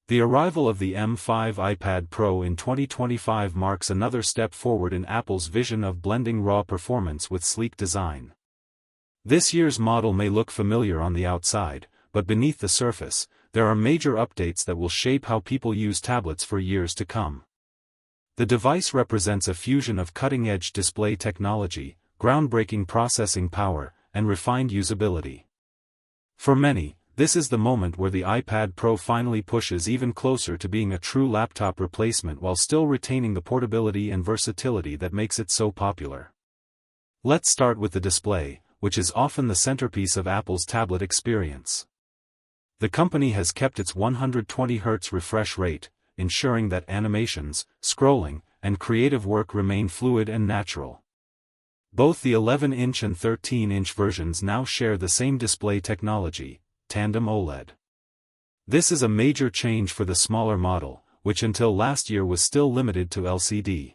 The arrival of the M5 iPad Pro in 2025 marks another step forward in Apple's vision of blending raw performance with sleek design. This year's model may look familiar on the outside, but beneath the surface, there are major updates that will shape how people use tablets for years to come. The device represents a fusion of cutting-edge display technology, groundbreaking processing power, and refined usability. For many, this is the moment where the iPad Pro finally pushes even closer to being a true laptop replacement while still retaining the portability and versatility that makes it so popular. Let's start with the display, which is often the centerpiece of Apple's tablet experience. The company has kept its 120Hz refresh rate, ensuring that animations, scrolling, and creative work remain fluid and natural. Both the 11-inch and 13-inch versions now share the same display technology, Tandem OLED. This is a major change for the smaller model, which until last year was still limited to LCD.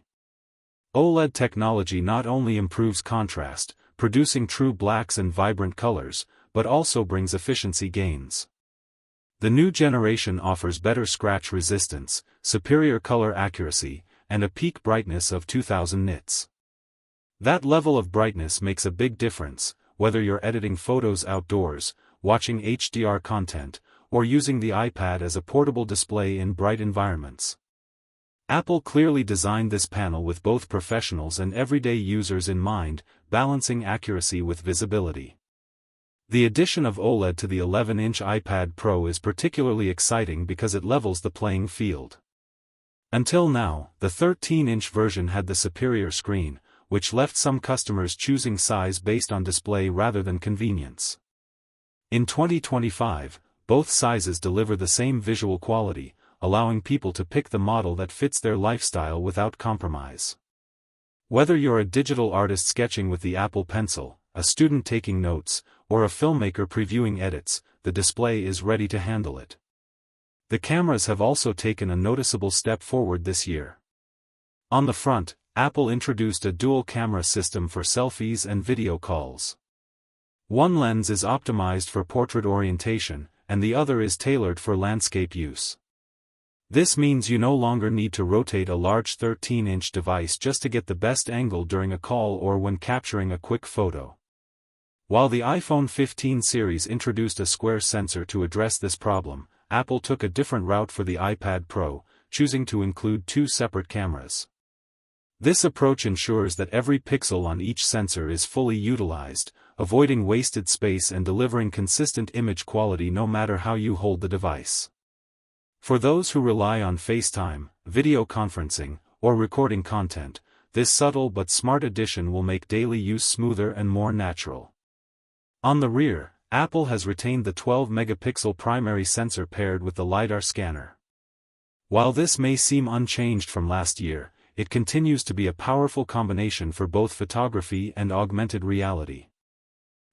OLED technology not only improves contrast, producing true blacks and vibrant colors, but also brings efficiency gains. The new generation offers better scratch resistance, superior color accuracy, and a peak brightness of 2000 nits. That level of brightness makes a big difference, whether you're editing photos outdoors, watching HDR content, or using the iPad as a portable display in bright environments. Apple clearly designed this panel with both professionals and everyday users in mind, balancing accuracy with visibility. The addition of OLED to the 11-inch iPad Pro is particularly exciting because it levels the playing field. Until now, the 13-inch version had the superior screen, which left some customers choosing size based on display rather than convenience. In 2025, both sizes deliver the same visual quality, allowing people to pick the model that fits their lifestyle without compromise. Whether you're a digital artist sketching with the Apple Pencil, a student taking notes, or a filmmaker previewing edits, the display is ready to handle it. The cameras have also taken a noticeable step forward this year. On the front, Apple introduced a dual-camera system for selfies and video calls. One lens is optimized for portrait orientation, and the other is tailored for landscape use. This means you no longer need to rotate a large 13-inch device just to get the best angle during a call or when capturing a quick photo. While the iPhone 15 series introduced a square sensor to address this problem, Apple took a different route for the iPad Pro, choosing to include two separate cameras. This approach ensures that every pixel on each sensor is fully utilized, avoiding wasted space and delivering consistent image quality no matter how you hold the device. For those who rely on FaceTime, video conferencing, or recording content, this subtle but smart addition will make daily use smoother and more natural. On the rear, Apple has retained the 12-megapixel primary sensor paired with the LiDAR scanner. While this may seem unchanged from last year, it continues to be a powerful combination for both photography and augmented reality.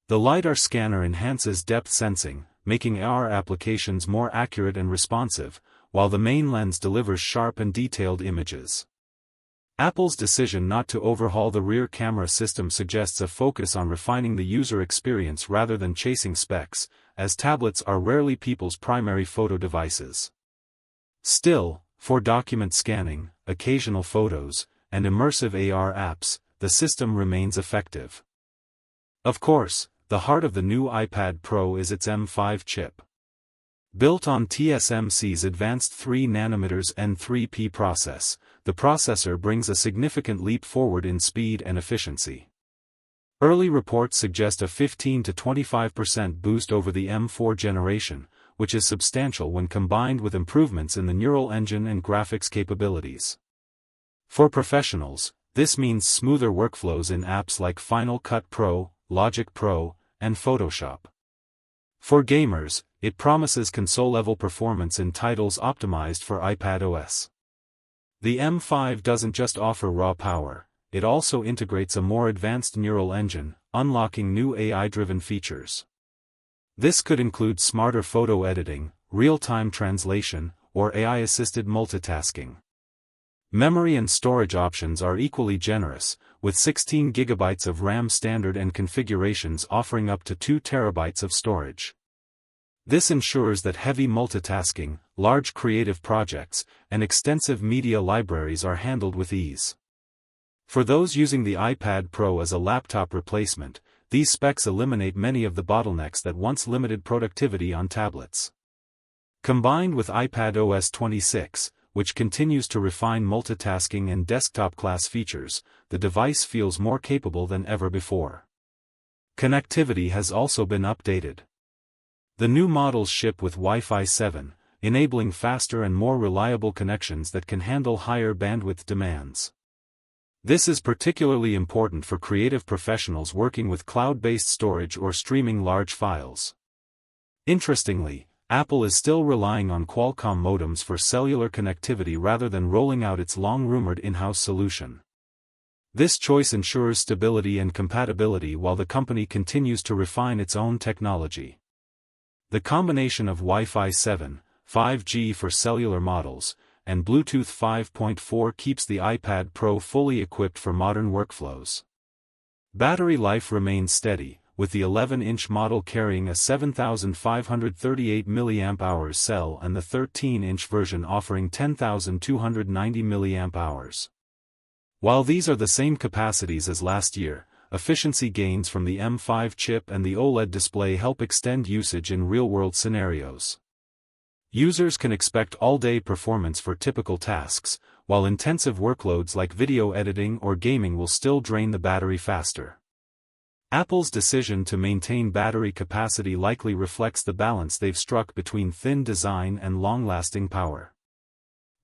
The LiDAR scanner enhances depth sensing, making AR applications more accurate and responsive, while the main lens delivers sharp and detailed images. Apple's decision not to overhaul the rear camera system suggests a focus on refining the user experience rather than chasing specs, as tablets are rarely people's primary photo devices. Still, for document scanning, occasional photos, and immersive AR apps, the system remains effective. Of course, the heart of the new iPad Pro is its M5 chip. Built on TSMC's advanced 3nm N3P process, the processor brings a significant leap forward in speed and efficiency. Early reports suggest a 15 to 25% boost over the M4 generation, which is substantial when combined with improvements in the neural engine and graphics capabilities. For professionals, this means smoother workflows in apps like Final Cut Pro, Logic Pro, and Photoshop. For gamers, it promises console-level performance in titles optimized for iPadOS. The M5 doesn't just offer raw power, it also integrates a more advanced neural engine, unlocking new AI-driven features. This could include smarter photo editing, real-time translation, or AI-assisted multitasking. Memory and storage options are equally generous, with 16 GB of RAM standard and configurations offering up to 2 TB of storage. This ensures that heavy multitasking, large creative projects, and extensive media libraries are handled with ease. For those using the iPad Pro as a laptop replacement, these specs eliminate many of the bottlenecks that once limited productivity on tablets. Combined with iPadOS 26, which continues to refine multitasking and desktop-class features, the device feels more capable than ever before. Connectivity has also been updated. The new models ship with Wi-Fi 7, enabling faster and more reliable connections that can handle higher bandwidth demands. This is particularly important for creative professionals working with cloud-based storage or streaming large files. Interestingly, Apple is still relying on Qualcomm modems for cellular connectivity rather than rolling out its long-rumored in-house solution. This choice ensures stability and compatibility while the company continues to refine its own technology. The combination of Wi-Fi 7, 5G for cellular models, and Bluetooth 5.4 keeps the iPad Pro fully equipped for modern workflows. Battery life remains steady, with the 11-inch model carrying a 7,538 mAh cell and the 13-inch version offering 10,290 mAh. While these are the same capacities as last year, efficiency gains from the M5 chip and the OLED display help extend usage in real-world scenarios. Users can expect all-day performance for typical tasks, while intensive workloads like video editing or gaming will still drain the battery faster. Apple's decision to maintain battery capacity likely reflects the balance they've struck between thin design and long-lasting power.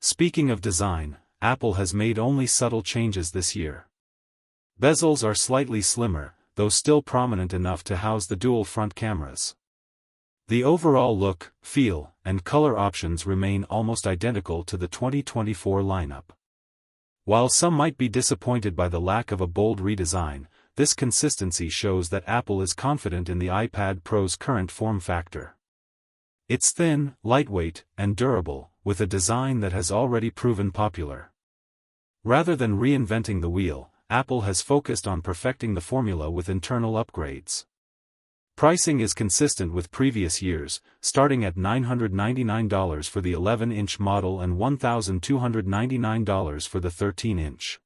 Speaking of design, Apple has made only subtle changes this year. Bezels are slightly slimmer, though still prominent enough to house the dual front cameras. The overall look, feel, and color options remain almost identical to the 2024 lineup. While some might be disappointed by the lack of a bold redesign, this consistency shows that Apple is confident in the iPad Pro's current form factor. It's thin, lightweight, and durable, with a design that has already proven popular. Rather than reinventing the wheel, Apple has focused on perfecting the formula with internal upgrades. Pricing is consistent with previous years, starting at $999 for the 11-inch model and $1,299 for the 13-inch.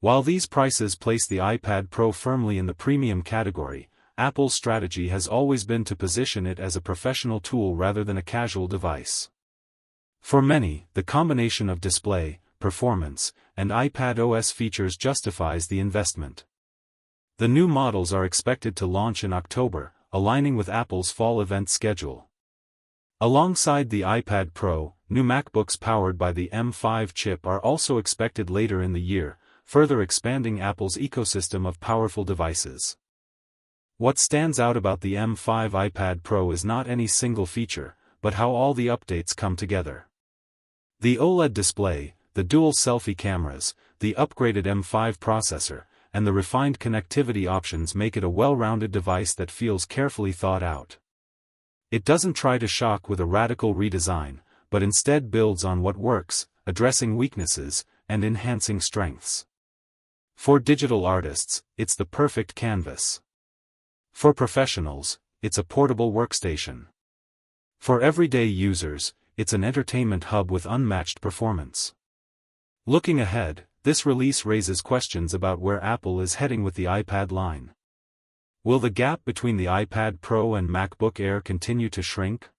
While these prices place the iPad Pro firmly in the premium category, Apple's strategy has always been to position it as a professional tool rather than a casual device. For many, the combination of display, performance, and iPadOS features justifies the investment. The new models are expected to launch in October, aligning with Apple's fall event schedule. Alongside the iPad Pro, new MacBooks powered by the M5 chip are also expected later in the year, further expanding Apple's ecosystem of powerful devices. What stands out about the M5 iPad Pro is not any single feature, but how all the updates come together. The OLED display, the dual selfie cameras, the upgraded M5 processor, and the refined connectivity options make it a well-rounded device that feels carefully thought out. It doesn't try to shock with a radical redesign, but instead builds on what works, addressing weaknesses, and enhancing strengths. For digital artists, it's the perfect canvas. For professionals, it's a portable workstation. For everyday users, it's an entertainment hub with unmatched performance. Looking ahead, this release raises questions about where Apple is heading with the iPad line. Will the gap between the iPad Pro and MacBook Air continue to shrink?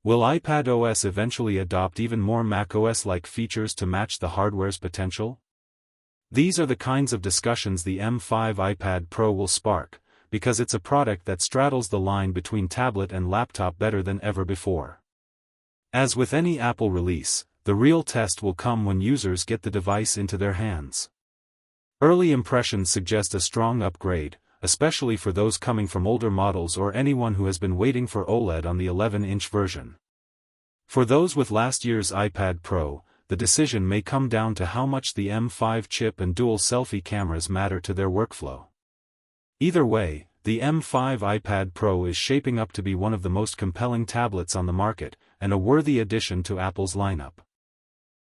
Will iPadOS eventually adopt even more macOS-like features to match the hardware's potential? These are the kinds of discussions the M5 iPad Pro will spark, because it's a product that straddles the line between tablet and laptop better than ever before. As with any Apple release, the real test will come when users get the device into their hands. Early impressions suggest a strong upgrade, especially for those coming from older models or anyone who has been waiting for OLED on the 11-inch version. For those with last year's iPad Pro, the decision may come down to how much the M5 chip and dual selfie cameras matter to their workflow. Either way, the M5 iPad Pro is shaping up to be one of the most compelling tablets on the market, and a worthy addition to Apple's lineup.